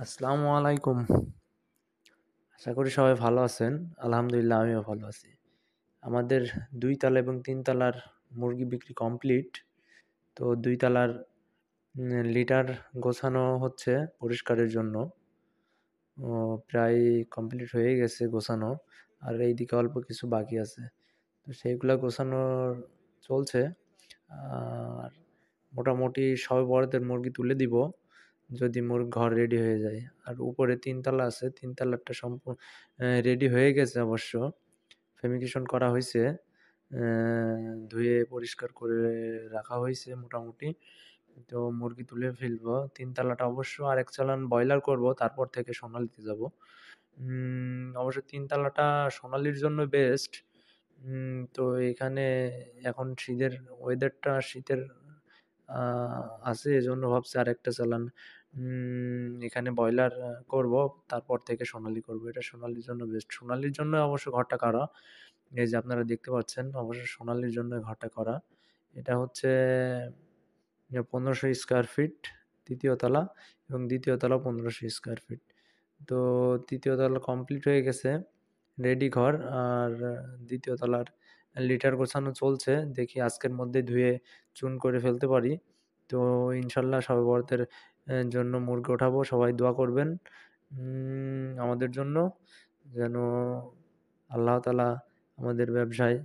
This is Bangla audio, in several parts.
আসসালামু আলাইকুম। আশা করি সবাই ভালো আছেন। আলহামদুলিল্লাহ আমিও ভালো আছি। আমাদের ২ তালা এবং ৩ তালার মুরগি বিক্রি কমপ্লিট। তো ২ তালার লিটার গোছানো হচ্ছে পরিষ্কারের জন্য। ও প্রায় কমপ্লিট হয়ে গেছে গোছানো। আর এইদিকে অল্প কিছু বাকি আছে। তো সেইগুলা গোছানোর চলছে। আর মোটামুটি সবে বরাতের মুরগি তুলে দিব যদি মোর ঘর রেডি হয়ে যায়। আর উপরে ৩ তালা আছে, ৩ তালারটা রেডি হয়ে গেছে অবশ্য। ফেমিকেশন করা হইছে। ধুয়ে পরিষ্কার করে রাখা হইছে মোটামুটি। তো মুরগি তুলে ফেলবো। ৩ তালাটা অবশ্য আরেক চালান ব্রয়লার করব, তারপর থেকে সোনালীতে যাব। অবশ্য ৩ তালাটা সোনালীর জন্য বেস্ট। তো এখানে এখন শীতের আছে, এজন্য ভাবছি আরেকটা চালান এখানে ব্রয়লার করব, তারপর থেকে সোনালী করব। এটা সোনালীর জন্য বেস্ট। সোনালীর জন্য অবশ্য ঘরটা করা। এই যে আপনারা দেখতে পাচ্ছেন, অবশ্য সোনালীর জন্য ঘরটা করা। এটা হচ্ছে ১৫০০ স্কয়ার ফিট ৩য় তলা, এবং ২য় তলা ১৫০০ স্কয়ার ফিট। তো ৩য় তলা কমপ্লিট হয়ে গেছে, রেডি ঘর। আর ২য় তলার লিটার গোছানো চলছে। দেখি আজকের মধ্যে ধুয়ে চুন করে ফেলতে পারি। তো ইনশাল্লাহ শবে বরাতের জন্য মুরগি ওঠাবো। সবাই দোয়া করবেন আমাদের জন্য, যেন আল্লাহ তাআলা আমাদের ব্যবসায়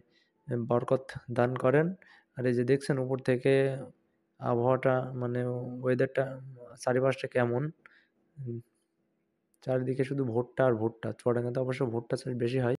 বরকত দান করেন। আর এই যে দেখছেন উপর থেকে আবহাওয়াটা, মানে ওয়েদারটা চারিপাশটা কেমন। উম চারিদিকে শুধু ভুট্টা আর ভুট্টা। চুয়াডাঙ্গাতে অবশ্য ভুট্টা চাষ বেশি হয়।